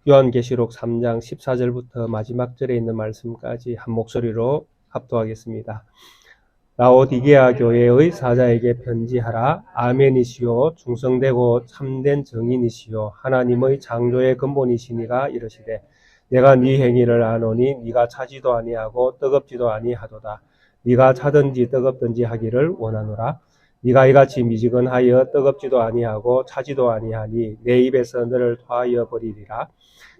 요한계시록 3장 14절부터 마지막 절에 있는 말씀까지 한 목소리로 합독하겠습니다. 라오디게아 교회의 사자에게 편지하라. 아멘이시요 충성되고 참된 정인이시요 하나님의 창조의 근본이시니가 이르시되 내가 네 행위를 아노니 네가 차지도 아니하고 뜨겁지도 아니하도다. 네가 차든지 뜨겁든지 하기를 원하노라. 네가 이같이 미지근하여 뜨겁지도 아니하고 차지도 아니하니 내 입에서 너를 토하여 버리리라.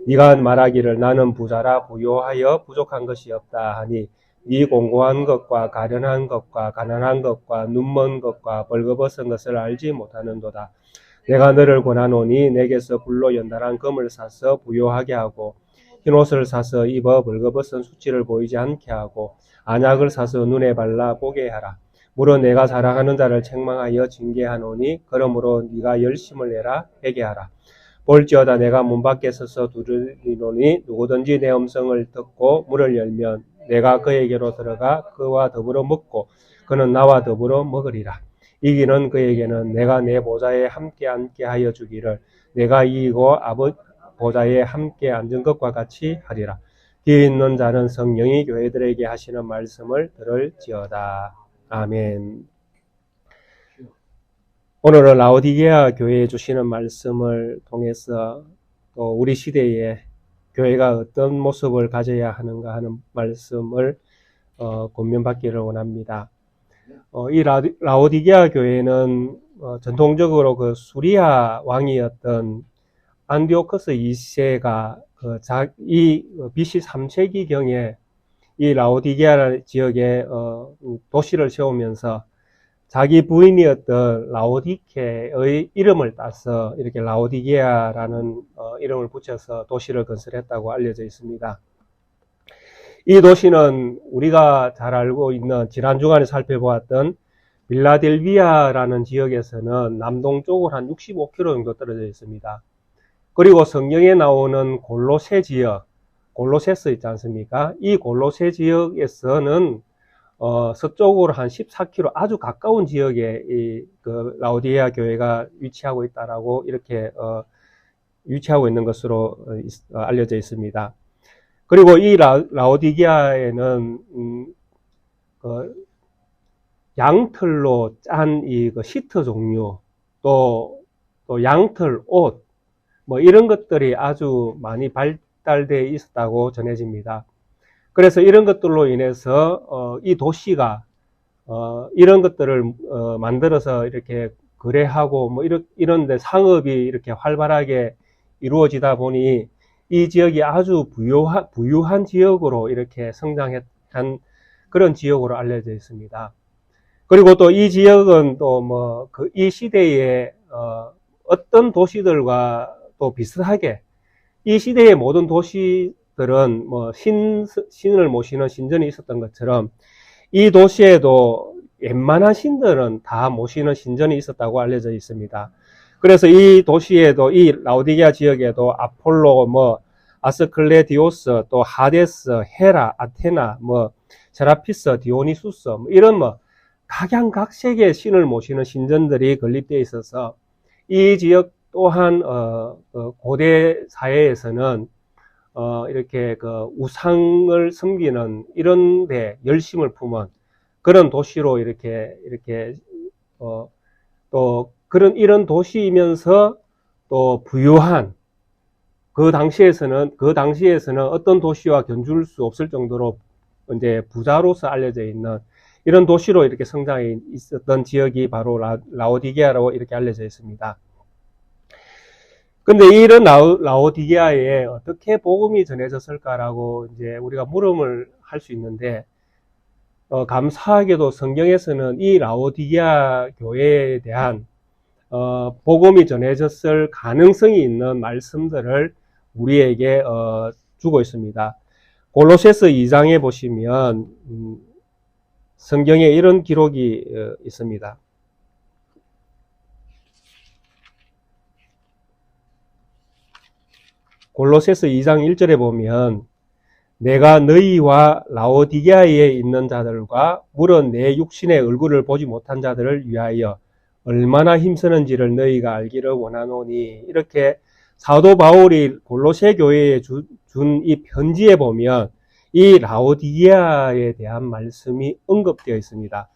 네가 말하기를 나는 부자라 부요하여 부족한 것이 없다 하니 네 공고한 것과 가련한 것과 가난한 것과 눈먼 것과 벌거벗은 것을 알지 못하는도다. 내가 너를 권하노니 내게서 불로 연달한 금을 사서 부요하게 하고 흰옷을 사서 입어 벌거벗은 수치를 보이지 않게 하고 안약을 사서 눈에 발라 보게 하라. 물론 내가 사랑하는 자를 책망하여 징계하노니 그러므로 네가 열심을 내라 회개하라. 볼지어다 내가 문 밖에 서서 두드리노니 누구든지 내 음성을 듣고 문을 열면 내가 그에게로 들어가 그와 더불어 먹고 그는 나와 더불어 먹으리라. 이기는 그에게는 내가 내 보좌에 함께 앉게 하여 주기를 내가 이기고 아버지 보좌에 함께 앉은 것과 같이 하리라. 뒤에 있는 자는 성령이 교회들에게 하시는 말씀을 들을지어다. 아멘. 오늘은 라오디게아 교회에 주시는 말씀을 통해서 또 우리 시대에 교회가 어떤 모습을 가져야 하는가 하는 말씀을 권면받기를 원합니다. 이 라오디게아 교회는 전통적으로 그 수리아 왕이었던 안디오코스 2세가 이 BC 3세기경에 이 라오디게아 지역에 도시를 세우면서 자기 부인이었던 라오디케의 이름을 따서 이렇게 라오디게아라는 이름을 붙여서 도시를 건설했다고 알려져 있습니다. 이 도시는 우리가 잘 알고 있는 지난 주간에 살펴보았던 빌라델비아라는 지역에서는 남동쪽으로 한 65km 정도 떨어져 있습니다. 그리고 성경에 나오는 골로새 지역, 골로세스 있지 않습니까? 이 골로새 지역에서는 서쪽으로 한 14km 아주 가까운 지역에 그 라오디게아 교회가 위치하고 있다라고 이렇게 위치하고 있는 것으로 알려져 있습니다. 그리고 이 라오디게아에는 양털로 짠 이 시트 종류 또 양털 옷 뭐 이런 것들이 아주 많이 발달되어 있었다고 전해집니다. 그래서 이런 것들로 인해서 이 도시가 이런 것들을 만들어서 이렇게 거래하고 뭐 이런데 상업이 이렇게 활발하게 이루어지다 보니 이 지역이 아주 부유한 지역으로 이렇게 성장한 그런 지역으로 알려져 있습니다. 그리고 또 이 지역은 또 이 시대에 어떤 도시들과 또 비슷하게 이 시대의 모든 도시들은 신을 모시는 신전이 있었던 것처럼 이 도시에도 웬만한 신들은 다 모시는 신전이 있었다고 알려져 있습니다. 그래서 이 도시에도 이 라오디게아 지역에도 아폴로, 아스클레디오스, 또 하데스, 헤라, 아테나, 세라피스, 디오니수스 이런 각양각색의 신을 모시는 신전들이 건립되어 있어서 이 지역 또한 고대 사회에서는 이렇게 우상을 섬기는 이런 데 열심을 품은 그런 도시로 이렇게 또 이런 도시이면서 또 부유한 그 당시에서는 어떤 도시와 견줄 수 없을 정도로 이제 부자로서 알려져 있는 이런 도시로 이렇게 성장해 있었던 지역이 바로 라오디게아라고 이렇게 알려져 있습니다. 근데 이런 라오디게아에 어떻게 복음이 전해졌을까라고 이제 우리가 물음을 할 수 있는데, 감사하게도 성경에서는 이 라오디게아 교회에 대한, 복음이 전해졌을 가능성이 있는 말씀들을 우리에게, 주고 있습니다. 골로새서 2장에 보시면, 성경에 이런 기록이 있습니다. 골로새서 2장 1절에 보면 내가 너희와 라오디게아에 있는 자들과 물은 내 육신의 얼굴을 보지 못한 자들을 위하여 얼마나 힘쓰는지를 너희가 알기를 원하노니 이렇게 사도 바울이 골로새 교회에 준 이 편지에 보면 이 라오디게아에 대한 말씀이 언급되어 있습니다.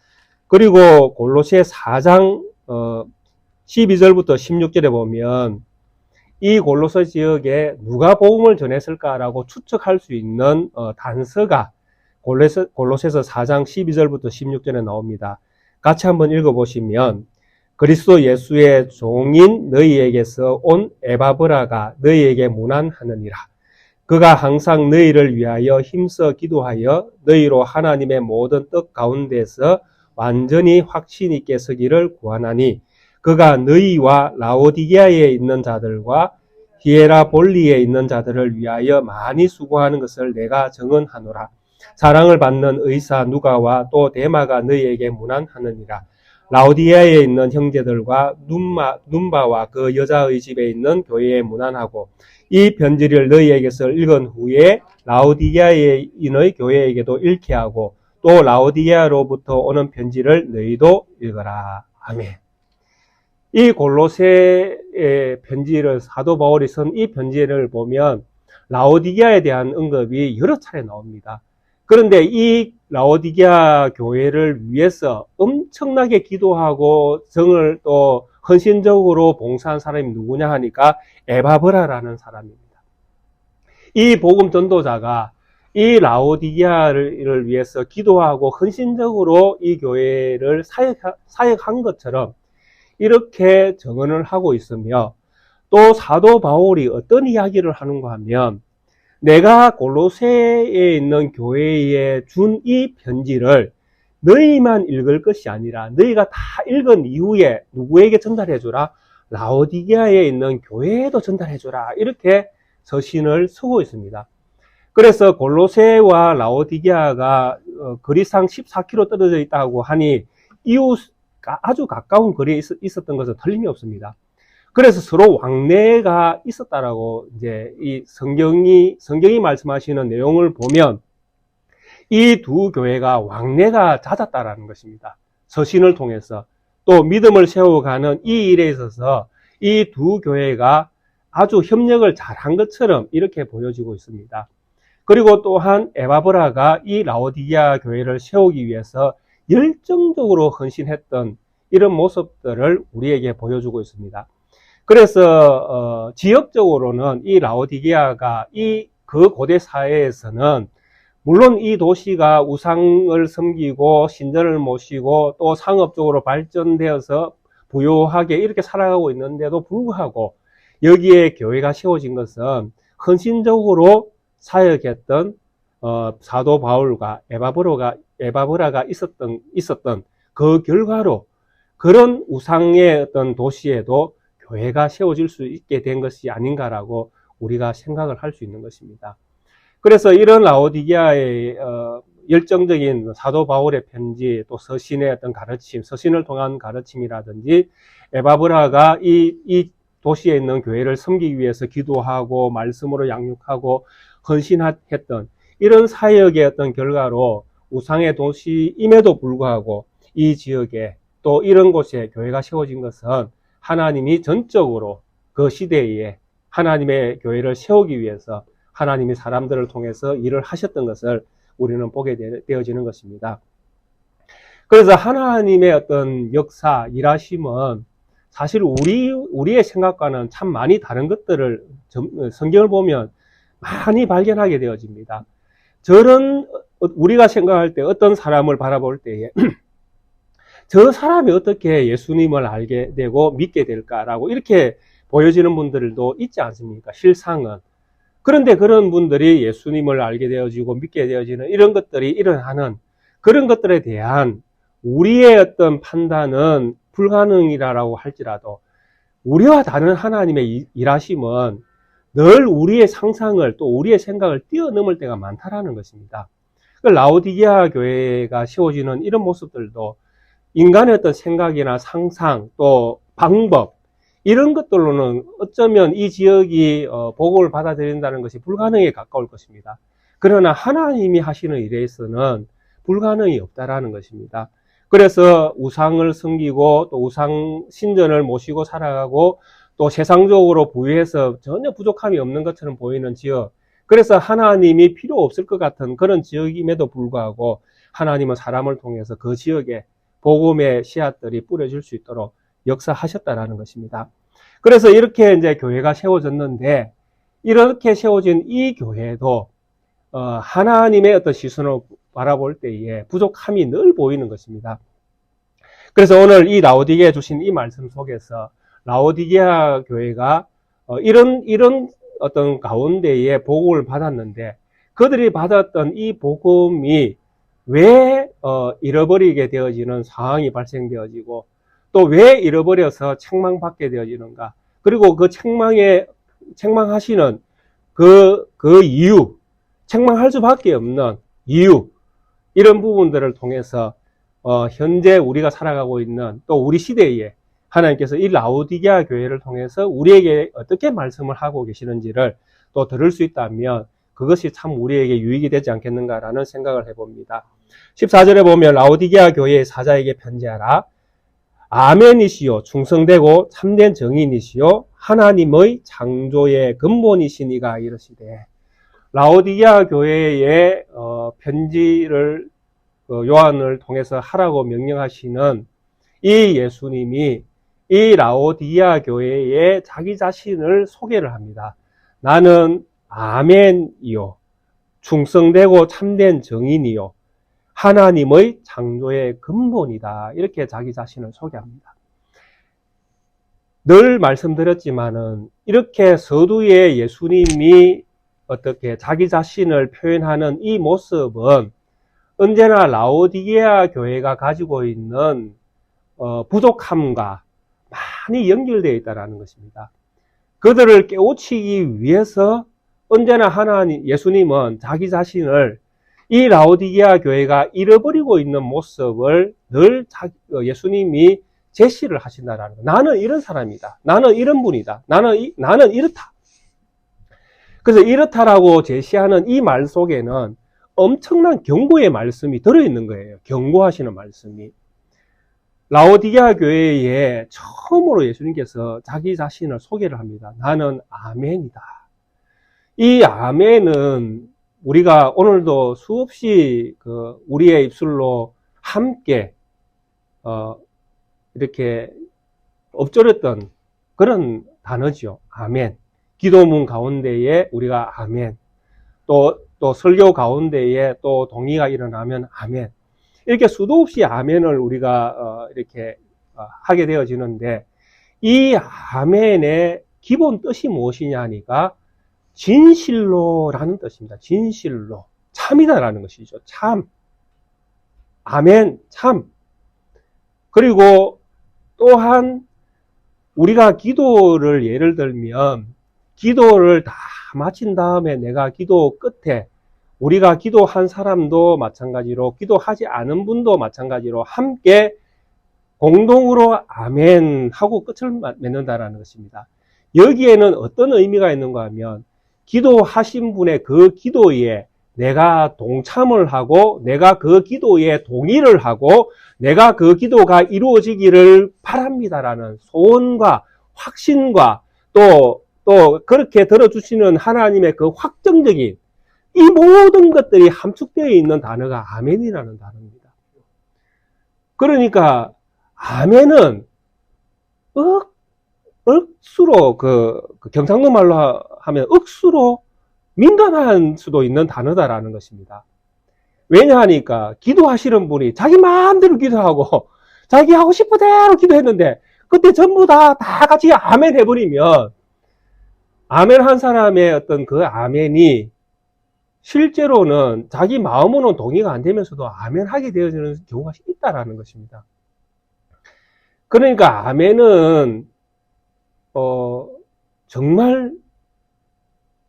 그리고 골로새 4장 12절부터 16절에 보면 이 골로새 지역에 누가 복음을 전했을까라고 추측할 수 있는 단서가 골로새서 4장 12절부터 16절에 나옵니다. 같이 한번 읽어보시면 그리스도 예수의 종인 너희에게서 온 에바브라가 너희에게 문안하느니라. 그가 항상 너희를 위하여 힘써 기도하여 너희로 하나님의 모든 뜻 가운데서 완전히 확신 있게 서기를 구하나니 그가 너희와 라오디게아에 있는 자들과 히에라볼리에 있는 자들을 위하여 많이 수고하는 것을 내가 증언하노라. 사랑을 받는 의사 누가와 또 데마가 너희에게 문안하느니라. 라오디게아에 있는 형제들과 눈바와 그 여자의 집에 있는 교회에 문안하고 이 편지를 너희에게서 읽은 후에 라오디게아에 있는 교회에게도 읽게 하고 또 라오디게아로부터 오는 편지를 너희도 읽어라. 아멘. 이 골로새의 편지를 사도 바울이 쓴 이 편지를 보면 라오디게아에 대한 언급이 여러 차례 나옵니다. 그런데 이 라오디게아 교회를 위해서 엄청나게 기도하고 정을 또 헌신적으로 봉사한 사람이 누구냐 하니까 에바브라라는 사람입니다. 이 복음 전도자가 이 라오디게아를 위해서 기도하고 헌신적으로 이 교회를 사역한 것처럼 이렇게 증언을 하고 있으며 또 사도 바울이 어떤 이야기를 하는가 하면 내가 골로새에 있는 교회에 준 이 편지를 너희만 읽을 것이 아니라 너희가 다 읽은 이후에 누구에게 전달해주라? 라오디게아에 있는 교회에도 전달해주라. 이렇게 서신을 쓰고 있습니다. 그래서 골로새와 라오디게아가 거리상 14km 떨어져 있다고 하니 이웃 아주 가까운 거리에 있었던 것은 틀림이 없습니다. 그래서 서로 왕래가 있었다라고 이제 이 성경이 말씀하시는 내용을 보면 이 두 교회가 왕래가 잦았다라는 것입니다. 서신을 통해서 또 믿음을 세워가는 이 일에 있어서 이 두 교회가 아주 협력을 잘한 것처럼 이렇게 보여지고 있습니다. 그리고 또한 에바브라가 이 라오디게아 교회를 세우기 위해서 열정적으로 헌신했던 이런 모습들을 우리에게 보여주고 있습니다. 그래서 지역적으로는 이 라오디게아가 그 고대 사회에서는 물론 이 도시가 우상을 섬기고 신전을 모시고 또 상업적으로 발전되어서 부유하게 이렇게 살아가고 있는데도 불구하고 여기에 교회가 세워진 것은 헌신적으로 사역했던 사도 바울과 에바브라가 있었던 그 결과로 그런 우상의 어떤 도시에도 교회가 세워질 수 있게 된 것이 아닌가라고 우리가 생각을 할 수 있는 것입니다. 그래서 이런 라오디게아의 열정적인 사도 바울의 편지, 또 서신의 어떤 가르침, 서신을 통한 가르침이라든지 에바브라가 이 도시에 있는 교회를 섬기기 위해서 기도하고 말씀으로 양육하고 헌신했던 이런 사역의 어떤 결과로 우상의 도시임에도 불구하고 이 지역에 또 이런 곳에 교회가 세워진 것은 하나님이 전적으로 그 시대에 하나님의 교회를 세우기 위해서 하나님이 사람들을 통해서 일을 하셨던 것을 우리는 보게 되어지는 것입니다. 그래서 하나님의 어떤 역사, 일하심은 사실 우리의 생각과는 참 많이 다른 것들을 성경을 보면 많이 발견하게 되어집니다. 우리가 생각할 때 어떤 사람을 바라볼 때에 저 사람이 어떻게 예수님을 알게 되고 믿게 될까라고 이렇게 보여지는 분들도 있지 않습니까? 실상은. 그런데 그런 분들이 예수님을 알게 되어지고 믿게 되어지는 이런 것들이 일어나는 그런 것들에 대한 우리의 어떤 판단은 불가능이라고 할지라도 우리와 다른 하나님의 일하심은 늘 우리의 상상을 또 우리의 생각을 뛰어넘을 때가 많다라는 것입니다. 라오디게아 교회가 세워지는 이런 모습들도 인간의 어떤 생각이나 상상 또 방법 이런 것들로는 어쩌면 이 지역이 복음을 받아들인다는 것이 불가능에 가까울 것입니다. 그러나 하나님이 하시는 일에서는 불가능이 없다라는 것입니다. 그래서 우상을 섬기고 또 우상 신전을 모시고 살아가고 또 세상적으로 부유해서 전혀 부족함이 없는 것처럼 보이는 지역, 그래서 하나님이 필요 없을 것 같은 그런 지역임에도 불구하고 하나님은 사람을 통해서 그 지역에 복음의 씨앗들이 뿌려질 수 있도록 역사하셨다라는 것입니다. 그래서 이렇게 이제 교회가 세워졌는데, 이렇게 세워진 이 교회도 하나님의 어떤 시선으로 바라볼 때에 부족함이 늘 보이는 것입니다. 그래서 오늘 이 라오디게에 주신 이 말씀 속에서 라오디게아 교회가 이런 어떤 가운데에 복음을 받았는데, 그들이 받았던 이 복음이 왜 잃어버리게 되어지는 상황이 발생되어지고, 또 왜 잃어버려서 책망받게 되어지는가, 그리고 그 책망하시는 그 이유, 책망할 수밖에 없는 이유, 이런 부분들을 통해서 현재 우리가 살아가고 있는 또 우리 시대에 하나님께서 이 라오디게아 교회를 통해서 우리에게 어떻게 말씀을 하고 계시는지를 또 들을 수 있다면 그것이 참 우리에게 유익이 되지 않겠는가라는 생각을 해봅니다. 14절에 보면 라오디게아 교회의 사자에게 편지하라. 아멘이시요 충성되고 참된 정인이시요 하나님의 창조의 근본이시니가 이르시되, 라오디게아 교회의 편지를 요한을 통해서 하라고 명령하시는 이 예수님이 이 라오디게아 교회에 자기 자신을 소개를 합니다. 나는 아멘이요 충성되고 참된 정인이요 하나님의 창조의 근본이다. 이렇게 자기 자신을 소개합니다. 늘 말씀드렸지만은 이렇게 서두에 예수님이 어떻게 자기 자신을 표현하는 이 모습은 언제나 라오디게아 교회가 가지고 있는 부족함과 많이 연결되어 있다는 것입니다. 그들을 깨우치기 위해서 언제나 예수님은 자기 자신을 이 라오디게아 교회가 잃어버리고 있는 모습을 늘 예수님이 제시를 하신다라는 거. 나는 이런 사람이다. 나는 이런 분이다. 나는 이렇다. 그래서 이렇다라고 제시하는 이 말 속에는 엄청난 경고의 말씀이 들어있는 거예요. 경고하시는 말씀이. 라오디게아 교회에 처음으로 예수님께서 자기 자신을 소개를 합니다. 나는 아멘이다. 이 아멘은 우리가 오늘도 수없이 우리의 입술로 함께 이렇게 엎조렸던 그런 단어죠. 아멘. 기도문 가운데에 우리가 아멘. 또 설교 가운데에 또 동의가 일어나면 아멘. 이렇게 수도 없이 아멘을 우리가 이렇게 하게 되어지는데, 이 아멘의 기본 뜻이 무엇이냐니까 진실로라는 뜻입니다. 진실로. 참이다라는 것이죠. 참. 아멘, 참. 그리고 또한 우리가 기도를 예를 들면 기도를 다 마친 다음에 내가 기도 끝에 우리가 기도한 사람도 마찬가지로 기도하지 않은 분도 마찬가지로 함께 공동으로 아멘 하고 끝을 맺는다라는 것입니다. 여기에는 어떤 의미가 있는가 하면 기도하신 분의 그 기도에 내가 동참을 하고 내가 그 기도에 동의를 하고 내가 그 기도가 이루어지기를 바랍니다라는 소원과 확신과 또 그렇게 들어주시는 하나님의 그 확정적인 이 모든 것들이 함축되어 있는 단어가 아멘이라는 단어입니다. 그러니까 아멘은 억수로 경상도 말로 하면 억수로 민감한 수도 있는 단어다라는 것입니다. 왜냐하니까 기도하시는 분이 자기 마음대로 기도하고 자기 하고 싶은 대로 기도했는데 그때 전부 다 같이 아멘 해버리면 아멘 한 사람의 어떤 그 아멘이 실제로는 자기 마음으로는 동의가 안 되면서도 아멘 하게 되어지는 경우가 있다라는 것입니다. 그러니까 아멘은 정말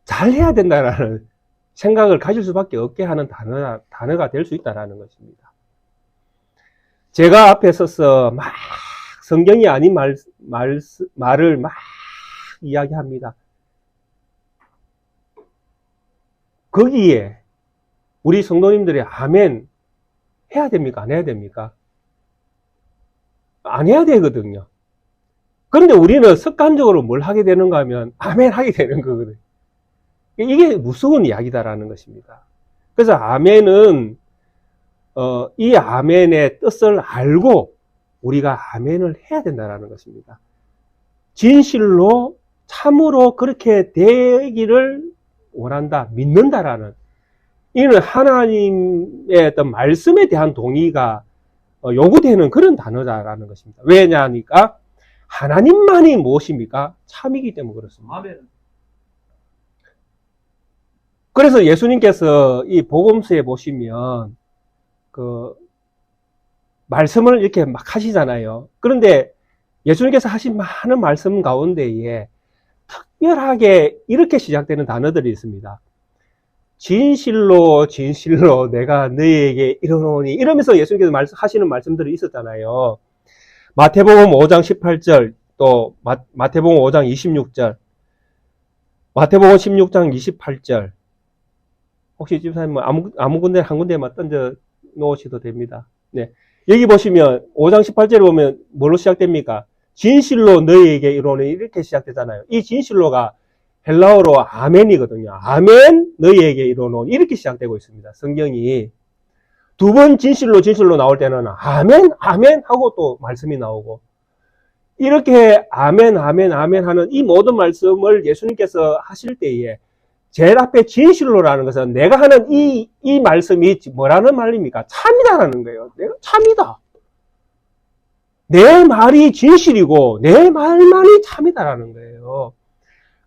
잘해야 된다라는 생각을 가질 수밖에 없게 하는 단어가 될 수 있다라는 것입니다. 제가 앞에 서서 막 성경이 아닌 말을 막 이야기합니다. 거기에 우리 성도님들이 아멘 해야 됩니까? 안 해야 됩니까? 안 해야 되거든요. 그런데 우리는 습관적으로 뭘 하게 되는가 하면 아멘 하게 되는 거거든요. 이게 무서운 이야기다라는 것입니다. 그래서 아멘은 이 아멘의 뜻을 알고 우리가 아멘을 해야 된다는 것입니다. 진실로 참으로 그렇게 되기를 원한다, 믿는다라는, 이는 하나님의 어떤 말씀에 대한 동의가 요구되는 그런 단어다라는 것입니다. 왜냐하니까 하나님만이 무엇입니까? 참이기 때문에 그렇습니다. 아멘. 그래서 예수님께서 이 복음서에 보시면 그 말씀을 이렇게 막 하시잖아요. 그런데 예수님께서 하신 많은 말씀 가운데에 특별하게 이렇게 시작되는 단어들이 있습니다. 진실로 진실로 내가 너희에게 이르노니, 이러면서 예수님께서 하시는 말씀들이 있었잖아요. 마태복음 5장 18절, 또 마태복음 5장 26절, 마태복음 16장 28절. 혹시 집사님 아무 군데 한 군데만 던져 놓으셔도 됩니다. 네. 여기 보시면 5장 18절에 보면 뭘로 시작됩니까? 진실로 너희에게 이르노니, 이렇게 시작되잖아요. 이 진실로가 헬라어로 아멘이거든요. 아멘 너희에게 이르노니, 이렇게 시작되고 있습니다. 성경이 두 번 진실로 나올 때는 아멘 아멘 하고 또 말씀이 나오고, 이렇게 아멘 아멘 아멘 하는 이 모든 말씀을 예수님께서 하실 때에 제일 앞에 진실로라는 것은 내가 하는 이 말씀이 뭐라는 말입니까? 참이다라는 거예요. 내가 참이다. 내 말이 진실이고 내 말만이 참이다라는 거예요.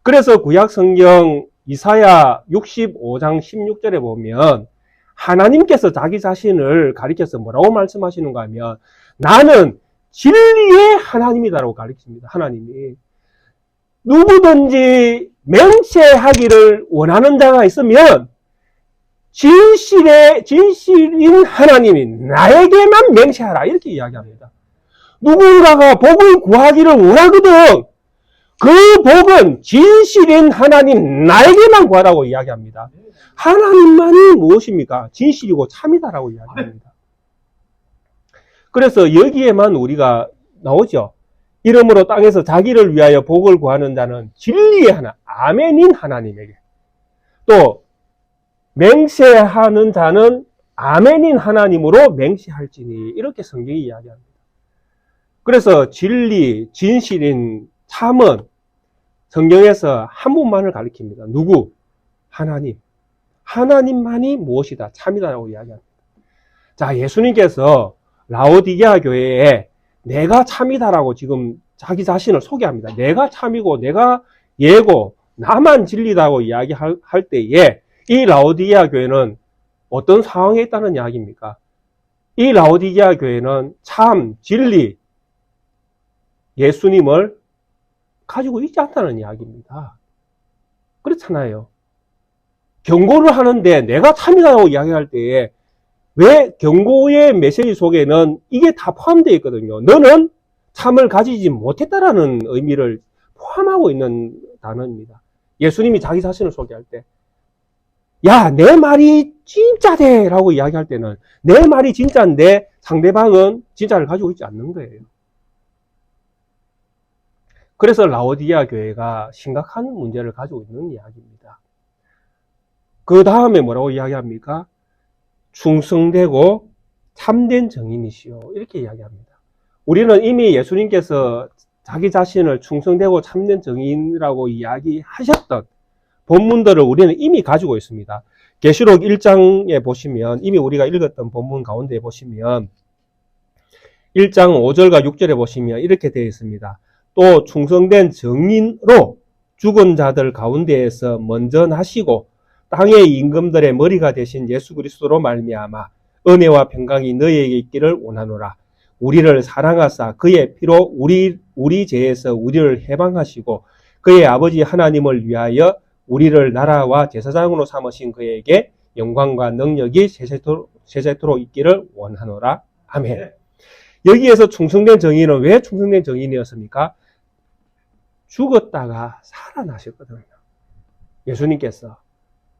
그래서 구약 성경 이사야 65장 16절에 보면 하나님께서 자기 자신을 가리켜서 뭐라고 말씀하시는가 하면 나는 진리의 하나님이다라고 가리킵니다. 하나님이. 누구든지 맹세하기를 원하는 자가 있으면 진실인 하나님이 나에게만 맹세하라, 이렇게 이야기합니다. 누군가가 복을 구하기를 원하거든 그 복은 진실인 하나님 나에게만 구하라고 이야기합니다. 하나님만이 무엇입니까? 진실이고 참이다라고 이야기합니다. 그래서 여기에만 우리가 나오죠. 이러므로 땅에서 자기를 위하여 복을 구하는 자는 진리의 아멘인 하나님에게, 또 맹세하는 자는 아멘인 하나님으로 맹세할지니, 이렇게 성경이 이야기합니다. 그래서 진리, 진실인 참은 성경에서 한 분만을 가리킵니다. 누구? 하나님. 하나님만이 무엇이다? 참이다라고 이야기합니다. 자, 예수님께서 라오디게아 교회에 내가 참이다라고 지금 자기 자신을 소개합니다. 내가 참이고 내가 예고 나만 진리다고 이야기할 때에 이 라오디게아 교회는 어떤 상황에 있다는 이야기입니까? 이 라오디게아 교회는 참, 진리, 예수님을 가지고 있지 않다는 이야기입니다. 그렇잖아요. 경고를 하는데 내가 참이다라고 이야기할 때에 왜 경고의 메시지 속에는 이게 다 포함되어 있거든요. 너는 참을 가지지 못했다라는 의미를 포함하고 있는 단어입니다. 예수님이 자기 자신을 소개할 때, 야, 내 말이 진짜대 라고 이야기할 때는 내 말이 진짜인데 상대방은 진짜를 가지고 있지 않는 거예요. 그래서 라오디게아 교회가 심각한 문제를 가지고 있는 이야기입니다. 그 다음에 뭐라고 이야기합니까? 충성되고 참된 정인이시오, 이렇게 이야기합니다. 우리는 이미 예수님께서 자기 자신을 충성되고 참된 정인이라고 이야기하셨던 본문들을 우리는 이미 가지고 있습니다. 계시록 1장에 보시면, 이미 우리가 읽었던 본문 가운데 보시면 1장 5절과 6절에 보시면 이렇게 되어 있습니다. 또 충성된 정인으로 죽은 자들 가운데에서 먼저 나시고 땅의 임금들의 머리가 되신 예수 그리스도로 말미암아 은혜와 평강이 너희에게 있기를 원하노라. 우리를 사랑하사 그의 피로 우리 죄에서 우리를 해방하시고 그의 아버지 하나님을 위하여 우리를 나라와 제사장으로 삼으신 그에게 영광과 능력이 세세토록 있기를 원하노라. 아멘. 여기에서 충성된 정인은 왜 충성된 정인이었습니까? 죽었다가 살아나셨거든요. 예수님께서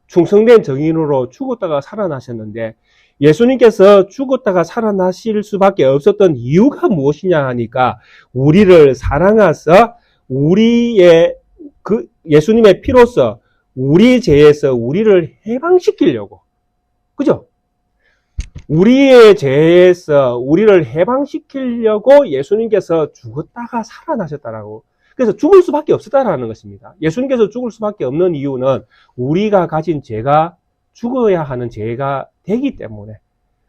충성된 정인으로 죽었다가 살아나셨는데, 예수님께서 죽었다가 살아나실 수밖에 없었던 이유가 무엇이냐 하니까 우리를 사랑하사 예수님의 피로서 우리 죄에서 우리를 해방시키려고. 그죠? 우리의 죄에서 우리를 해방시키려고 예수님께서 죽었다가 살아나셨다라고. 그래서 죽을 수밖에 없었다라는 것입니다. 예수님께서 죽을 수밖에 없는 이유는 우리가 가진 죄가 죽어야 하는 죄가 되기 때문에.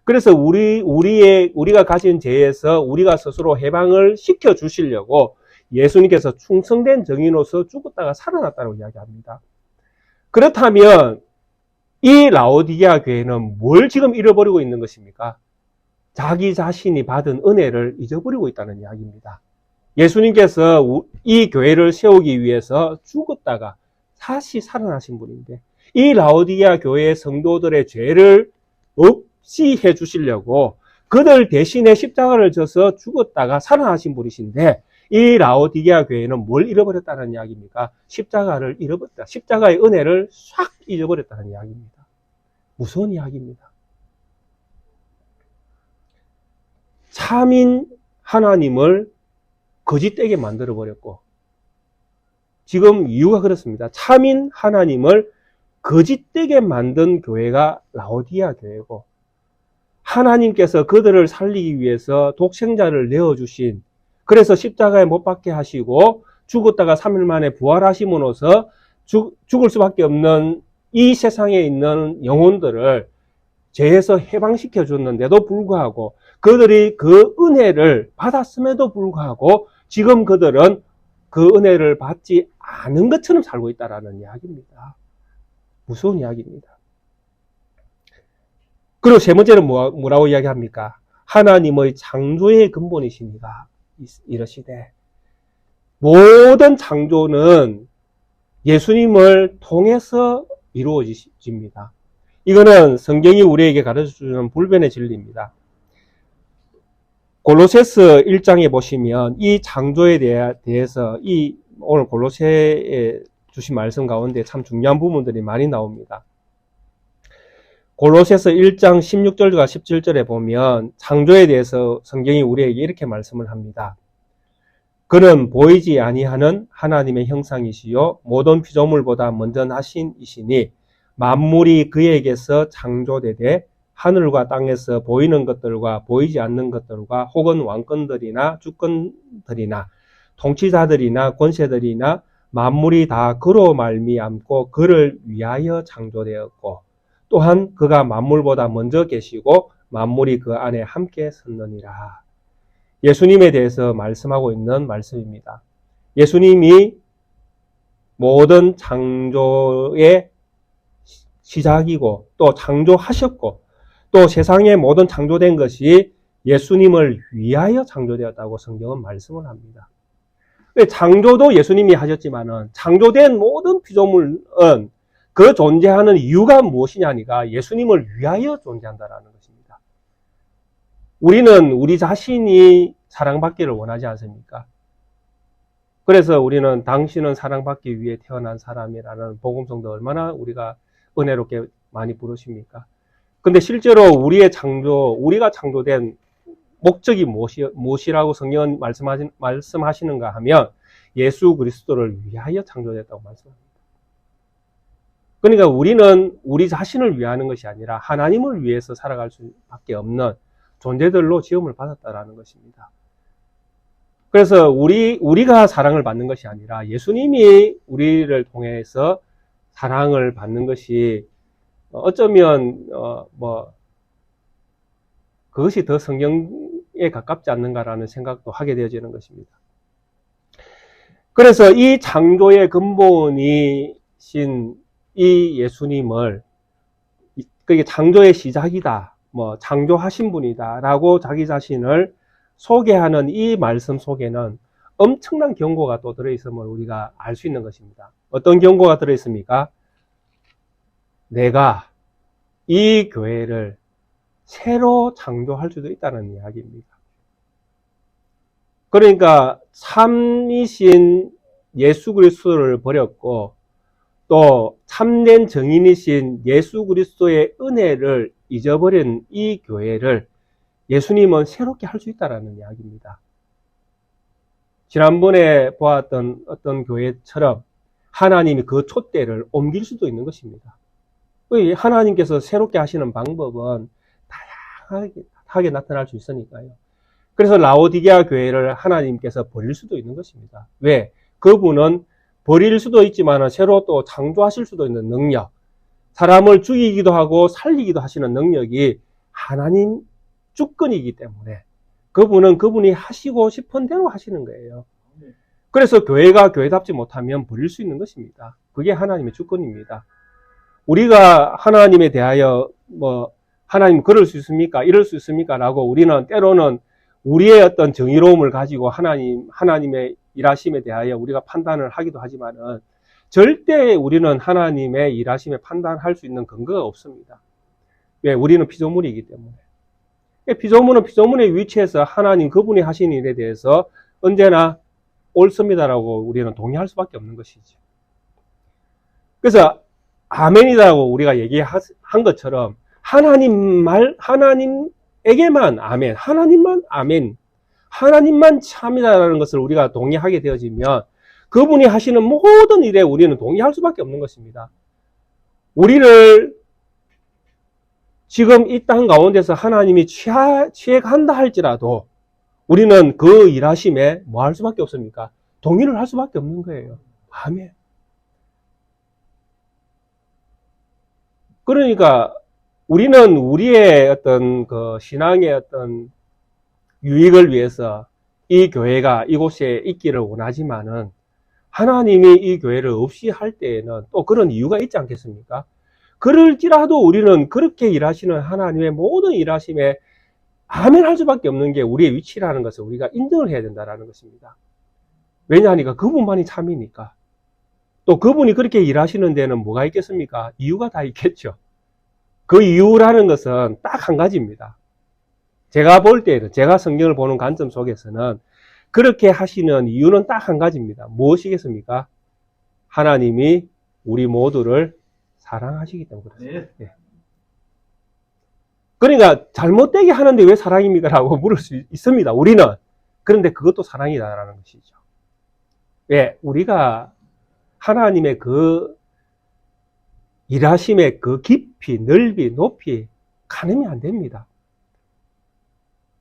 그래서 우리가 가진 죄에서 우리가 스스로 해방을 시켜 주시려고 예수님께서 충성된 증인으로서 죽었다가 살아났다고 이야기합니다. 그렇다면 이 라오디게아 교회는 뭘 지금 잃어버리고 있는 것입니까? 자기 자신이 받은 은혜를 잊어버리고 있다는 이야기입니다. 예수님께서 이 교회를 세우기 위해서 죽었다가 다시 살아나신 분인데 이 라오디게아 교회의 성도들의 죄를 없이 해주시려고 그들 대신에 십자가를 져서 죽었다가 살아나신 분이신데 이 라오디게아 교회는 뭘 잃어버렸다는 이야기입니까? 십자가를 잃어버렸다. 십자가의 은혜를 싹 잊어버렸다는 이야기입니다. 무서운 이야기입니다. 참인 하나님을 거짓되게 만들어버렸고 지금 이유가 그렇습니다. 참인 하나님을 거짓되게 만든 교회가 라오디게아 교회고 하나님께서 그들을 살리기 위해서 독생자를 내어주신 그래서 십자가에 못 박게 하시고 죽었다가 3일 만에 부활하심으로써 죽을 수밖에 없는 이 세상에 있는 영혼들을 죄에서 해방시켜 줬는데도 불구하고 그들이 그 은혜를 받았음에도 불구하고 지금 그들은 그 은혜를 받지 않은 것처럼 살고 있다는 이야기입니다. 무서운 이야기입니다. 그리고 세 번째는 뭐라고 이야기합니까? 하나님의 창조의 근본이십니다. 이러시되 모든 창조는 예수님을 통해서 이루어집니다. 이거는 성경이 우리에게 가르쳐주는 불변의 진리입니다. 골로새서 1장에 보시면 이 창조에 대해서 오늘 골로새에 주신 말씀 가운데 참 중요한 부분들이 많이 나옵니다. 골로새서 1장 16절과 17절에 보면 창조에 대해서 성경이 우리에게 이렇게 말씀을 합니다. 그는 보이지 아니하는 하나님의 형상이시요 모든 피조물보다 먼저 나신 이시니 만물이 그에게서 창조되되 하늘과 땅에서 보이는 것들과 보이지 않는 것들과 혹은 왕권들이나 주권들이나 통치자들이나 권세들이나 만물이 다 그로 말미암고 그를 위하여 창조되었고 또한 그가 만물보다 먼저 계시고 만물이 그 안에 함께 섰느니라. 예수님에 대해서 말씀하고 있는 말씀입니다. 예수님이 모든 창조의 시작이고 또 창조하셨고 또 세상의 모든 창조된 것이 예수님을 위하여 창조되었다고 성경은 말씀을 합니다. 창조도 예수님이 하셨지만은 창조된 모든 피조물은 그 존재하는 이유가 무엇이냐니까 예수님을 위하여 존재한다라는 것입니다. 우리는 우리 자신이 사랑받기를 원하지 않습니까? 그래서 우리는 당신은 사랑받기 위해 태어난 사람이라는 복음성도 얼마나 우리가 은혜롭게 많이 부르십니까? 근데 실제로 우리가 창조된 목적이 무엇이라고 성경은 말씀하시는가 하면 예수 그리스도를 위하여 창조됐다고 말씀합니다. 그러니까 우리는 우리 자신을 위하는 것이 아니라 하나님을 위해서 살아갈 수밖에 없는 존재들로 지음을 받았다라는 것입니다. 그래서 우리가 사랑을 받는 것이 아니라 예수님이 우리를 통해서 사랑을 받는 것이 어쩌면 그것이 더 성경에 가깝지 않는가라는 생각도 하게 되어지는 것입니다. 그래서 이 창조의 근본이신 이 예수님을 그게 창조의 시작이다, 창조하신 분이다 라고 자기 자신을 소개하는 이 말씀 속에는 엄청난 경고가 또 들어있음을 우리가 알 수 있는 것입니다. 어떤 경고가 들어있습니까? 내가 이 교회를 새로 창조할 수도 있다는 이야기입니다. 그러니까 참이신 예수 그리스도를 버렸고 또 참된 증인이신 예수 그리스도의 은혜를 잊어버린 이 교회를 예수님은 새롭게 할 수 있다는 이야기입니다. 지난번에 보았던 어떤 교회처럼 하나님이 그 촛대를 옮길 수도 있는 것입니다. 하나님께서 새롭게 하시는 방법은 다양하게 나타날 수 있으니까요. 그래서 라오디게아 교회를 하나님께서 버릴 수도 있는 것입니다. 왜? 그분은 버릴 수도 있지만 새로 또 창조하실 수도 있는 능력, 사람을 죽이기도 하고 살리기도 하시는 능력이 하나님 주권이기 때문에 그분이 하시고 싶은 대로 하시는 거예요. 그래서 교회가 교회답지 못하면 버릴 수 있는 것입니다. 그게 하나님의 주권입니다. 우리가 하나님에 대하여 하나님 그럴 수 있습니까? 이럴 수 있습니까? 라고 우리는 때로는 우리의 어떤 정의로움을 가지고 하나님의 일하심에 대하여 우리가 판단을 하기도 하지만은 절대 우리는 하나님의 일하심에 판단할 수 있는 근거가 없습니다. 왜? 우리는 피조물이기 때문에. 피조물은 피조물의 위치에서 하나님 그분이 하신 일에 대해서 언제나 옳습니다라고 우리는 동의할 수밖에 없는 것이죠. 그래서 아멘이라고 우리가 얘기한 것처럼 하나님에게만 아멘, 하나님만 아멘, 하나님만 참이다라는 것을 우리가 동의하게 되어지면 그분이 하시는 모든 일에 우리는 동의할 수밖에 없는 것입니다. 우리를 지금 이 땅 가운데서 하나님이 취해간다 할지라도 우리는 그 일하심에 뭐 할 수밖에 없습니까? 동의를 할 수밖에 없는 거예요. 아멘. 그러니까 우리는 우리의 어떤 그 신앙의 어떤 유익을 위해서 이 교회가 이곳에 있기를 원하지만은 하나님이 이 교회를 없이 할 때에는 또 그런 이유가 있지 않겠습니까? 그럴지라도 우리는 그렇게 일하시는 하나님의 모든 일하심에 아멘 할 수밖에 없는 게 우리의 위치라는 것을 우리가 인정을 해야 된다는 것입니다. 왜냐하니까 그분만이 참이니까. 또 그분이 그렇게 일하시는 데는 뭐가 있겠습니까? 이유가 다 있겠죠. 그 이유라는 것은 딱 한 가지입니다. 제가 볼 때는, 제가 성경을 보는 관점 속에서는 그렇게 하시는 이유는 딱 한 가지입니다. 무엇이겠습니까? 하나님이 우리 모두를 사랑하시기 때문에 그렇습니다. 네. 그러니까 잘못되게 하는데 왜 사랑입니까? 라고 물을 수 있습니다. 우리는. 그런데 그것도 사랑이다라는 것이죠. 왜? 우리가 하나님의 그 일하심의 그 깊이, 넓이, 높이 가늠이 안 됩니다.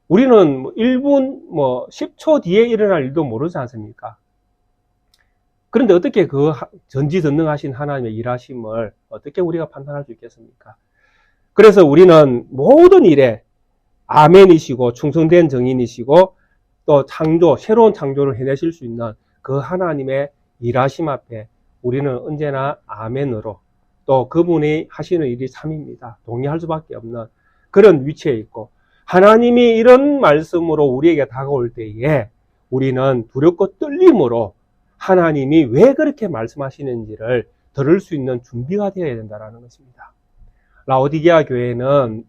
우리는 1분, 10초 뒤에 일어날 일도 모르지 않습니까? 그런데 어떻게 그 전지전능하신 하나님의 일하심을 어떻게 우리가 판단할 수 있겠습니까? 그래서 우리는 모든 일에 아멘이시고 충성된 정인이시고 또 새로운 창조를 해내실 수 있는 그 하나님의 일하심 앞에 우리는 언제나 아멘으로 또 그분이 하시는 일이 참입니다. 동의할 수밖에 없는 그런 위치에 있고 하나님이 이런 말씀으로 우리에게 다가올 때에 우리는 두렵고 떨림으로 하나님이 왜 그렇게 말씀하시는지를 들을 수 있는 준비가 되어야 된다는 것입니다. 라오디게아 교회는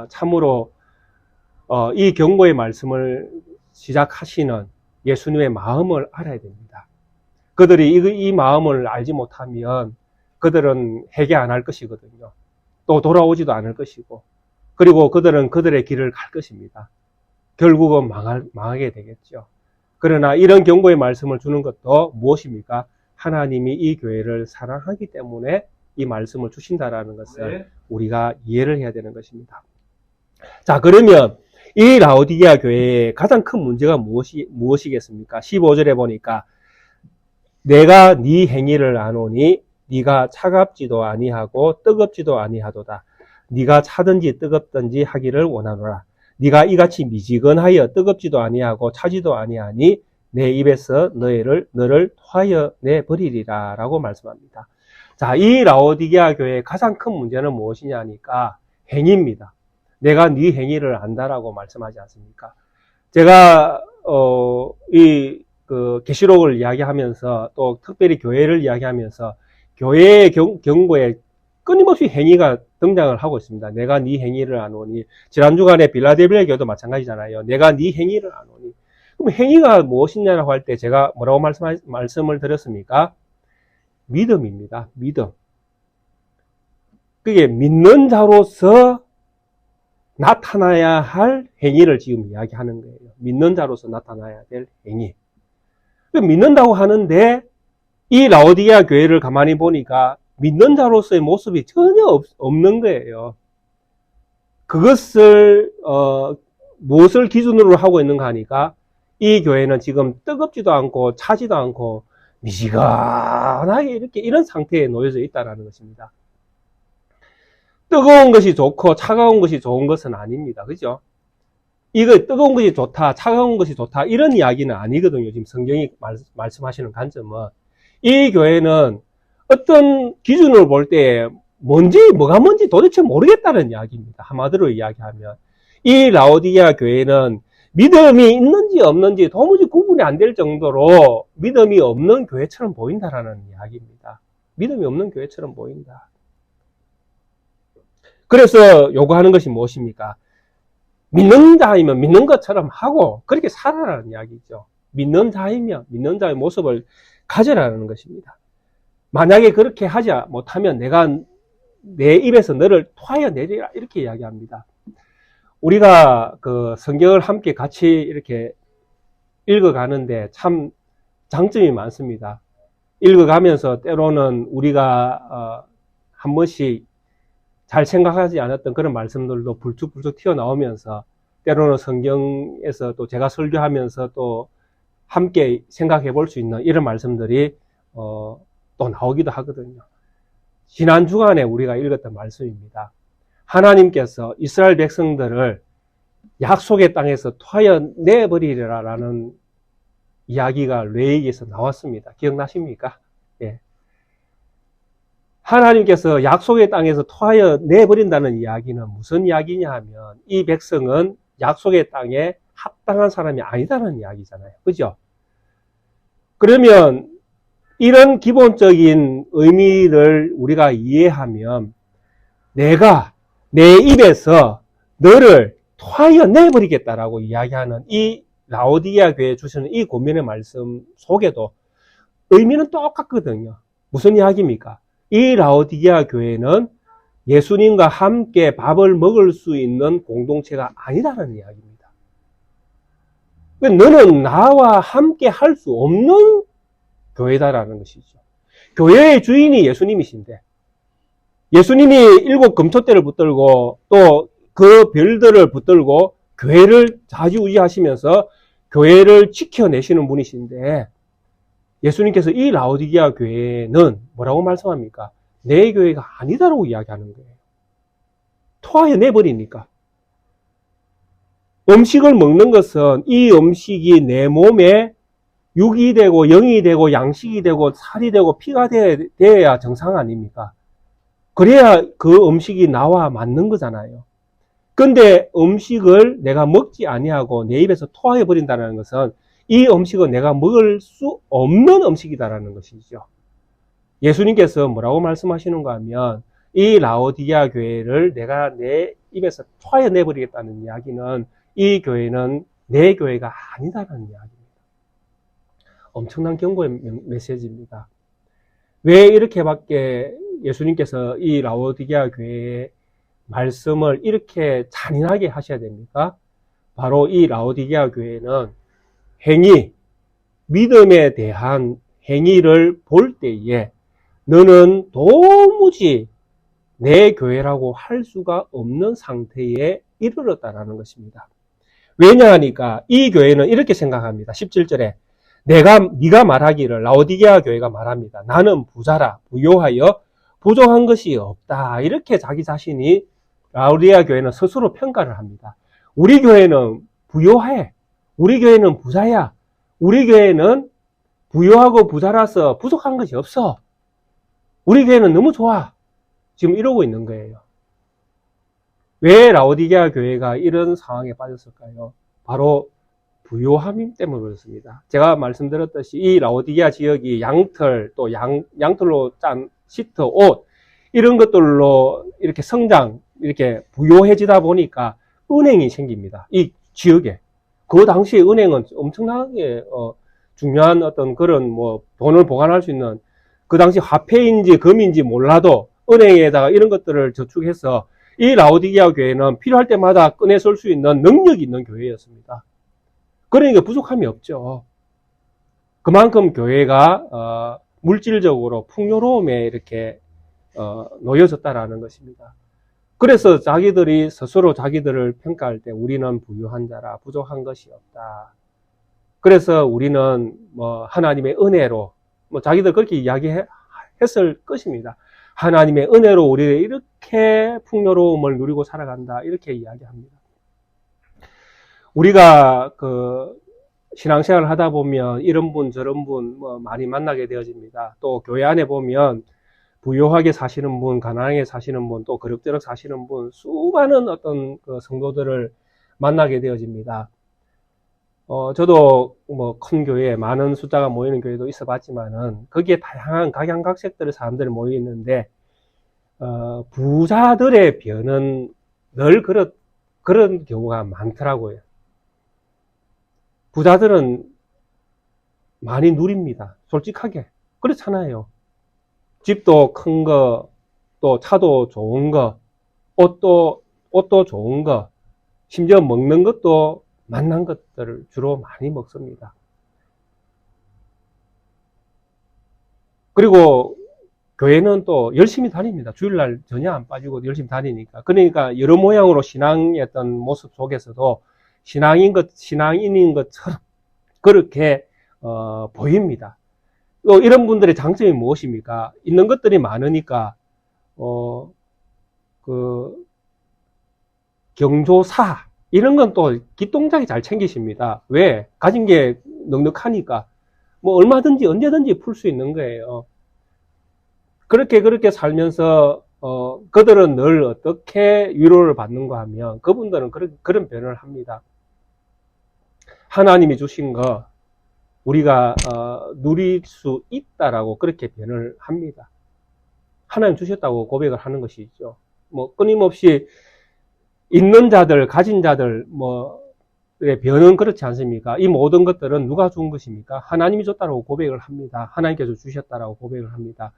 참으로 이 경고의 말씀을 시작하시는 예수님의 마음을 알아야 됩니다. 그들이 이 마음을 알지 못하면 그들은 회개 안 할 것이거든요. 또 돌아오지도 않을 것이고 그리고 그들은 그들의 길을 갈 것입니다. 결국은 망하게 되겠죠. 그러나 이런 경고의 말씀을 주는 것도 무엇입니까? 하나님이 이 교회를 사랑하기 때문에 이 말씀을 주신다라는 것을 우리가 이해를 해야 되는 것입니다. 자, 그러면 이 라오디게아 교회의 가장 큰 문제가 무엇이겠습니까? 15절에 보니까 내가 네 행위를 아노니 네가 차갑지도 아니하고 뜨겁지도 아니하도다. 네가 차든지 뜨겁든지 하기를 원하노라. 네가 이같이 미지근하여 뜨겁지도 아니하고 차지도 아니하니 내 입에서 너를 토하여 내버리리라 라고 말씀합니다. 자, 이 라오디게아 교회의 가장 큰 문제는 무엇이냐 하니까 행위입니다. 내가 네 행위를 안다라고 말씀하지 않습니까? 제가 계시록을 이야기하면서 또 특별히 교회를 이야기하면서 교회의 경고에 끊임없이 행위가 등장을 하고 있습니다. 내가 네 행위를 아노니. 지난주간에 빌라델비아 교회도 마찬가지잖아요. 내가 네 행위를 아노니. 그럼 행위가 무엇이냐라고 할 때 제가 뭐라고 말씀을 드렸습니까? 믿음입니다. 믿음. 그게 믿는 자로서 나타나야 할 행위를 지금 이야기하는 거예요. 믿는 자로서 나타나야 될 행위. 믿는다고 하는데 이 라오디게아 교회를 가만히 보니까 믿는 자로서의 모습이 전혀 없는 거예요. 그것을 무엇을 기준으로 하고 있는가 하니까 이 교회는 지금 뜨겁지도 않고 차지도 않고 미지근하게 이렇게 이런 상태에 놓여져 있다는 것입니다. 뜨거운 것이 좋고 차가운 것이 좋은 것은 아닙니다. 그죠? 이거 뜨거운 것이 좋다, 차가운 것이 좋다 이런 이야기는 아니거든요. 지금 성경이 말씀하시는 관점은 이 교회는 어떤 기준을 볼 때 뭐가 뭔지 도대체 모르겠다는 이야기입니다. 한마디로 이야기하면 이 라오디게아 교회는 믿음이 있는지 없는지 도무지 구분이 안 될 정도로 믿음이 없는 교회처럼 보인다라는 이야기입니다. 믿음이 없는 교회처럼 보인다. 그래서 요구하는 것이 무엇입니까? 믿는 자이면 믿는 것처럼 하고 그렇게 살아라는 이야기죠. 믿는 자이면 믿는 자의 모습을 가져라는 것입니다. 만약에 그렇게 하지 못하면 내가 내 입에서 너를 토하여 내리라 이렇게 이야기합니다. 우리가 그 성경을 함께 같이 이렇게 읽어가는데 참 장점이 많습니다. 읽어가면서 때로는 우리가 한 번씩 잘 생각하지 않았던 그런 말씀들도 불쑥불쑥 튀어나오면서 때로는 성경에서 또 제가 설교하면서 또 함께 생각해 볼 수 있는 이런 말씀들이 또 나오기도 하거든요. 지난 주간에 우리가 읽었던 말씀입니다. 하나님께서 이스라엘 백성들을 약속의 땅에서 토하여 내버리리라라는 이야기가 레위기에서 나왔습니다. 기억나십니까? 예. 하나님께서 약속의 땅에서 토하여 내버린다는 이야기는 무슨 이야기냐 하면 이 백성은 약속의 땅에 합당한 사람이 아니다는 이야기잖아요. 그죠? 그러면 이런 기본적인 의미를 우리가 이해하면 내가 내 입에서 너를 토하여 내버리겠다라고 이야기하는 이 라오디게아 교회에 주시는 이 권면의 말씀 속에도 의미는 똑같거든요. 무슨 이야기입니까? 이 라오디게아 교회는 예수님과 함께 밥을 먹을 수 있는 공동체가 아니다라는 이야기입니다. 너는 나와 함께 할 수 없는 교회다라는 것이죠. 교회의 주인이 예수님이신데 예수님이 7 금토대를 붙들고 또 그 별들을 붙들고 교회를 좌지우지하시면서 교회를 지켜내시는 분이신데 예수님께서 이 라오디게아 교회는 뭐라고 말씀합니까? 내 교회가 아니다라고 이야기하는 거예요. 토하여 내버리니까. 음식을 먹는 것은 이 음식이 내 몸에 육이 되고 영이 되고 양식이 되고 살이 되고 피가 되어야 정상 아닙니까? 그래야 그 음식이 나와 맞는 거잖아요. 근데 음식을 내가 먹지 아니하고 내 입에서 토하여 버린다는 것은 이 음식은 내가 먹을 수 없는 음식이다라는 것이죠. 예수님께서 뭐라고 말씀하시는가 하면 이 라오디게아 교회를 내가 내 입에서 토하여 내버리겠다는 이야기는 이 교회는 내 교회가 아니다라는 이야기입니다. 엄청난 경고의 메시지입니다. 왜 이렇게밖에 예수님께서 이 라오디게아 교회의 말씀을 이렇게 잔인하게 하셔야 됩니까? 바로 이 라오디게아 교회는 행위, 믿음에 대한 행위를 볼 때에 너는 도무지 내 교회라고 할 수가 없는 상태에 이르렀다라는 것입니다. 왜냐하니까 이 교회는 이렇게 생각합니다. 17절에 네가 말하기를 라오디게아 교회가 말합니다. 나는 부자라 부요하여 부족한 것이 없다. 이렇게 자기 자신이 라오디게아 교회는 스스로 평가를 합니다. 우리 교회는 부요해. 우리 교회는 부자야. 우리 교회는 부요하고 부자라서 부족한 것이 없어. 우리 교회는 너무 좋아. 지금 이러고 있는 거예요. 왜 라오디게아 교회가 이런 상황에 빠졌을까요? 바로 부요함 때문에 그렇습니다. 제가 말씀드렸듯이 이 라오디게아 지역이 양털, 또 양털로 짠 시트, 옷 이런 것들로 이렇게 성장, 이렇게 부요해지다 보니까 은행이 생깁니다. 이 지역에. 그 당시에 은행은 엄청나게 중요한 어떤 그런 뭐 돈을 보관할 수 있는 그 당시 화폐인지 금인지 몰라도 은행에다가 이런 것들을 저축해서 이 라오디게아 교회는 필요할 때마다 꺼내 쓸 수 있는 능력이 있는 교회였습니다. 그러니까 부족함이 없죠. 그만큼 교회가 물질적으로 풍요로움에 이렇게 놓여졌다라는 것입니다. 그래서 자기들이 스스로 자기들을 평가할 때 우리는 부유한 자라 부족한 것이 없다. 그래서 우리는 뭐 하나님의 은혜로 자기들 그렇게 이야기했을 것입니다. 하나님의 은혜로 우리를 이렇게 풍요로움을 누리고 살아간다. 이렇게 이야기합니다. 우리가 신앙생활을 하다 보면 이런 분 저런 분 많이 만나게 되어집니다. 또 교회 안에 보면 부유하게 사시는 분, 가난하게 사시는 분, 또 그럭저럭 사시는 분, 수많은 어떤 성도들을 만나게 되어집니다. 저도 큰 교회, 많은 숫자가 모이는 교회도 있어 봤지만은, 거기에 다양한 각양각색들의 사람들이 모여 있는데, 부자들의 변은 늘 그런 경우가 많더라고요. 부자들은 많이 누립니다. 솔직하게. 그렇잖아요. 집도 큰 거, 또 차도 좋은 거, 옷도 좋은 거, 심지어 먹는 것도 맛난 것들을 주로 많이 먹습니다. 그리고 교회는 또 열심히 다닙니다. 주일날 전혀 안 빠지고 열심히 다니니까. 그러니까 여러 모양으로 신앙의 어떤 모습 속에서도 신앙인인 것처럼 그렇게 보입니다. 또 이런 분들의 장점이 무엇입니까? 있는 것들이 많으니까 경조사 이런 건 또 기똥차게 잘 챙기십니다. 왜? 가진 게 넉넉하니까 뭐 얼마든지 언제든지 풀 수 있는 거예요. 그렇게 살면서 그들은 늘 어떻게 위로를 받는가 하면 그분들은 그런 변을 합니다. 하나님이 주신 거 우리가 누릴 수 있다라고 그렇게 변을 합니다. 하나님 주셨다고 고백을 하는 것이죠. 뭐 끊임없이 있는 자들, 가진 자들 의 변은 그렇지 않습니까? 이 모든 것들은 누가 준 것입니까? 하나님이 줬다라고 고백을 합니다. 하나님께서 주셨다라고 고백을 합니다.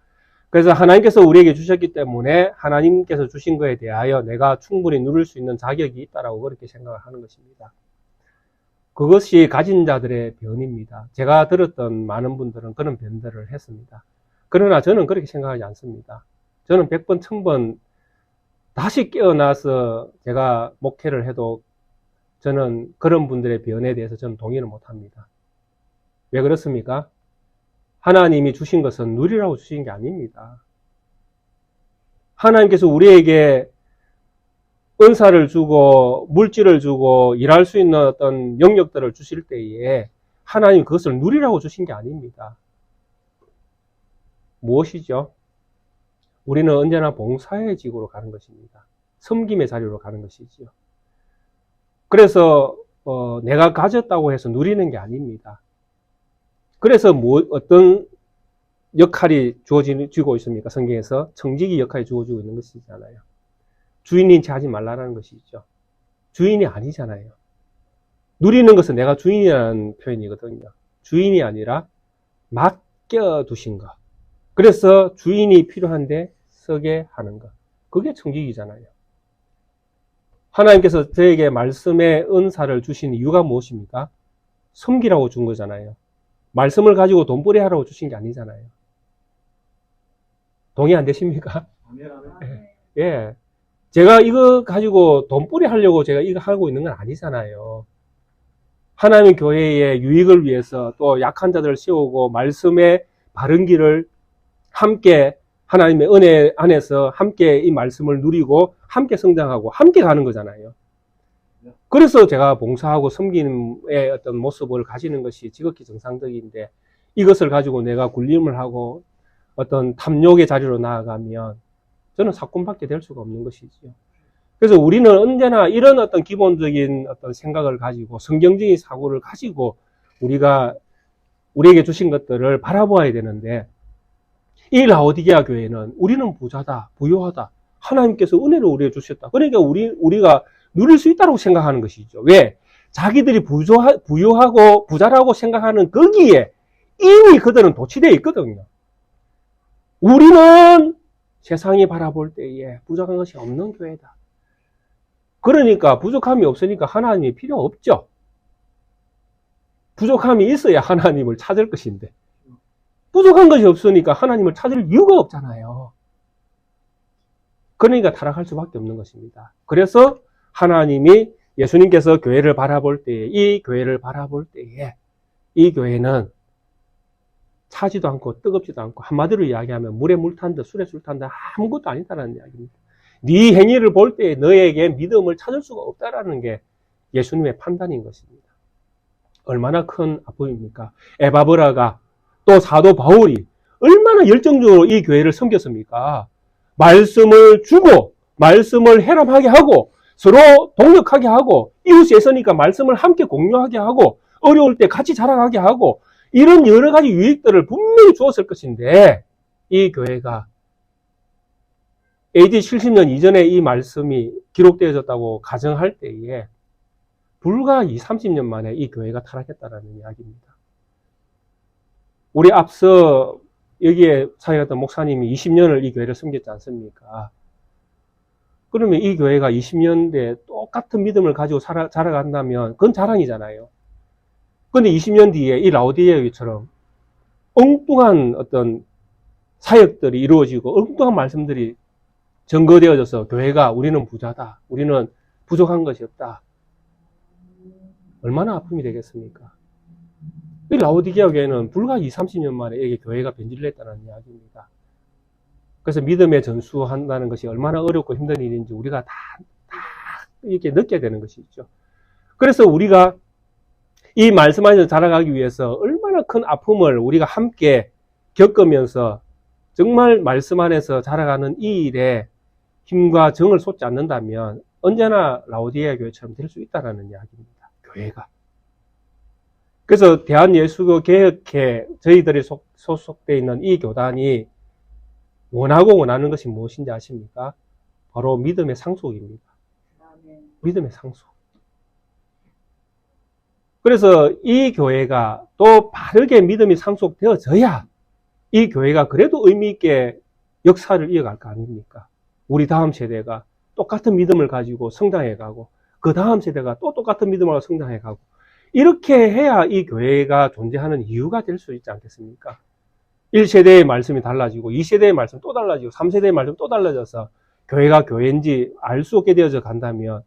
그래서 하나님께서 우리에게 주셨기 때문에 하나님께서 주신 것에 대하여 내가 충분히 누릴 수 있는 자격이 있다라고 그렇게 생각을 하는 것입니다. 그것이 가진 자들의 변입니다. 제가 들었던 많은 분들은 그런 변들을 했습니다. 그러나 저는 그렇게 생각하지 않습니다. 저는 100번, 1000번 다시 깨어나서 제가 목회를 해도 저는 그런 분들의 변에 대해서 저는 동의를 못합니다. 왜 그렇습니까? 하나님이 주신 것은 누리라고 주신 게 아닙니다. 하나님께서 우리에게 은사를 주고 물질을 주고 일할 수 있는 어떤 영역들을 주실 때에 하나님 그것을 누리라고 주신 게 아닙니다. 무엇이죠? 우리는 언제나 봉사의 직으로 가는 것입니다. 섬김의 자리로 가는 것이지요. 그래서 내가 가졌다고 해서 누리는 게 아닙니다. 그래서 어떤 역할이 주어지고 있습니까? 성경에서 청지기 역할이 주어지고 있는 것이잖아요. 주인인 채 하지 말라는 것이죠. 주인이 아니잖아요. 누리는 것은 내가 주인이라는 표현이거든요. 주인이 아니라 맡겨두신 것. 그래서 주인이 필요한데 서게 하는 것. 그게 청지기잖아요. 하나님께서 저에게 말씀의 은사를 주신 이유가 무엇입니까? 섬기라고 준 거잖아요. 말씀을 가지고 돈벌이 하라고 주신 게 아니잖아요. 동의 안 되십니까? 예. 제가 이거 가지고 돈벌이 하려고 제가 이거 하고 있는 건 아니잖아요. 하나님의 교회의 유익을 위해서 또 약한 자들을 세우고 말씀의 바른 길을 함께 하나님의 은혜 안에서 함께 이 말씀을 누리고 함께 성장하고 함께 가는 거잖아요. 그래서 제가 봉사하고 섬김의 어떤 모습을 가지는 것이 지극히 정상적인데 이것을 가지고 내가 굴림을 하고 어떤 탐욕의 자리로 나아가면 저는 사건받게 될 수가 없는 것이지요. 그래서 우리는 언제나 이런 어떤 기본적인 어떤 생각을 가지고 성경적인 사고를 가지고 우리에게 주신 것들을 바라보아야 되는데 이 라오디게아 교회는 우리는 부자다, 부유하다. 하나님께서 은혜를 우리에게 주셨다. 그러니까 우리가 누릴 수 있다고 생각하는 것이죠. 왜? 자기들이 부유하고 부자라고 생각하는 거기에 이미 그들은 도취되어 있거든요. 우리는 세상이 바라볼 때에 부족한 것이 없는 교회다. 그러니까 부족함이 없으니까 하나님이 필요 없죠. 부족함이 있어야 하나님을 찾을 것인데 부족한 것이 없으니까 하나님을 찾을 이유가 없잖아요. 그러니까 타락할 수밖에 없는 것입니다. 그래서 하나님이 예수님께서 교회를 바라볼 때에 이 교회를 바라볼 때에 이 교회는 차지도 않고 뜨겁지도 않고 한마디로 이야기하면 물에 물 탄 듯 술에 술 탄 듯 아무것도 아니다라는 이야기입니다. 네 행위를 볼 때 너에게 믿음을 찾을 수가 없다라는 게 예수님의 판단인 것입니다. 얼마나 큰 아픔입니까? 에바브라가 또 사도 바울이 얼마나 열정적으로 이 교회를 섬겼습니까? 말씀을 주고 말씀을 해람하게 하고 서로 동력하게 하고 이웃이 있으니까 말씀을 함께 공유하게 하고 어려울 때 같이 자랑하게 하고 이런 여러 가지 유익들을 분명히 주었을 것인데 이 교회가 AD 70년 이전에 이 말씀이 기록되어졌다고 가정할 때에 불과 30년 만에 이 교회가 타락했다라는 이야기입니다. 우리 앞서 여기에 사역했던 목사님이 20년을 이 교회를 섬겼지 않습니까? 그러면 이 교회가 20년대 똑같은 믿음을 가지고 자라간다면 그건 자랑이잖아요. 그런데 20년 뒤에 이 라오디게아처럼 엉뚱한 어떤 사역들이 이루어지고 엉뚱한 말씀들이 증거되어져서 교회가 우리는 부자다, 우리는 부족한 것이 없다. 얼마나 아픔이 되겠습니까? 이 라오디게아 교회는 불과 30년 만에 이게 교회가 변질을 했다는 이야기입니다. 그래서 믿음의 전수한다는 것이 얼마나 어렵고 힘든 일인지 우리가 다 이렇게 느껴야 되는 것이 있죠. 그래서 우리가 이 말씀 안에서 자라가기 위해서 얼마나 큰 아픔을 우리가 함께 겪으면서 정말 말씀 안에서 자라가는 이 일에 힘과 정을 쏟지 않는다면 언제나 라오디게아 교회처럼 될 수 있다는 이야기입니다. 교회가. 그래서 대한예수교 개혁회 저희들이 소속되어 있는 이 교단이 원하는 것이 무엇인지 아십니까? 바로 믿음의 상속입니다. 믿음의 상속. 그래서 이 교회가 또 바르게 믿음이 상속되어져야 이 교회가 그래도 의미 있게 역사를 이어갈 거 아닙니까? 우리 다음 세대가 똑같은 믿음을 가지고 성장해 가고 그 다음 세대가 또 똑같은 믿음을 가지고 성장해 가고 이렇게 해야 이 교회가 존재하는 이유가 될 수 있지 않겠습니까? 1세대의 말씀이 달라지고 2세대의 말씀 또 달라지고 3세대의 말씀 또 달라져서 교회가 교회인지 알 수 없게 되어져 간다면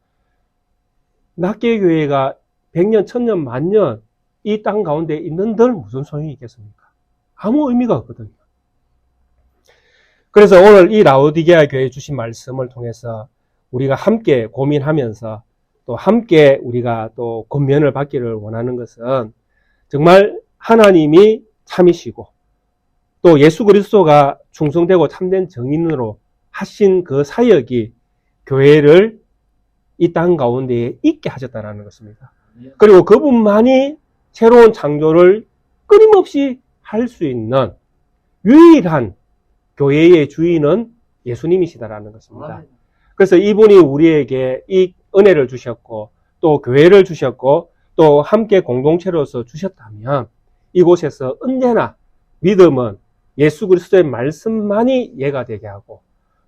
낱개 교회가 100년, 1000년, 만년 이 땅 가운데 있는들 무슨 소용이 있겠습니까? 아무 의미가 없거든요. 그래서 오늘 이 라오디게아 교회에 주신 말씀을 통해서 우리가 함께 고민하면서 또 함께 우리가 또 권면을 받기를 원하는 것은 정말 하나님이 참이시고 또 예수 그리스도가 충성되고 참된 정인으로 하신 그 사역이 교회를 이 땅 가운데에 있게 하셨다는 것입니다. 그리고 그분만이 새로운 창조를 끊임없이 할 수 있는 유일한 교회의 주인은 예수님이시다라는 것입니다. 그래서 이분이 우리에게 이 은혜를 주셨고 또 교회를 주셨고 또 함께 공동체로서 주셨다면 이곳에서 언제나 믿음은 예수 그리스도의 말씀만이 예가 되게 하고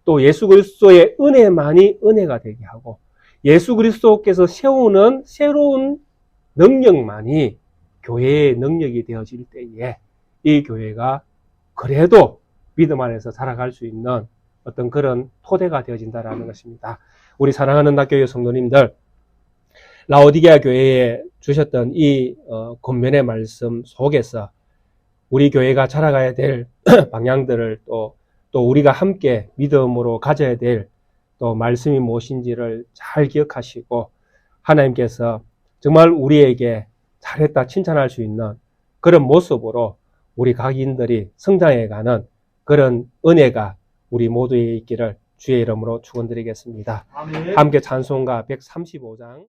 또 예수 그리스도의 은혜만이 은혜가 되게 하고 예수 그리스도께서 세우는 새로운 능력만이 교회의 능력이 되어질 때에 이 교회가 그래도 믿음 안에서 살아갈 수 있는 어떤 그런 토대가 되어진다는 것입니다. 우리 사랑하는 낙교회 성도님들, 라오디게아 교회에 주셨던 이 권면의 말씀 속에서 우리 교회가 자라가야 될 방향들을 또 우리가 함께 믿음으로 가져야 될 또 말씀이 무엇인지를 잘 기억하시고 하나님께서 정말 우리에게 잘했다 칭찬할 수 있는 그런 모습으로 우리 각인들이 성장해가는 그런 은혜가 우리 모두에 있기를 주의 이름으로 축원드리겠습니다. 아멘. 함께 찬송가 135장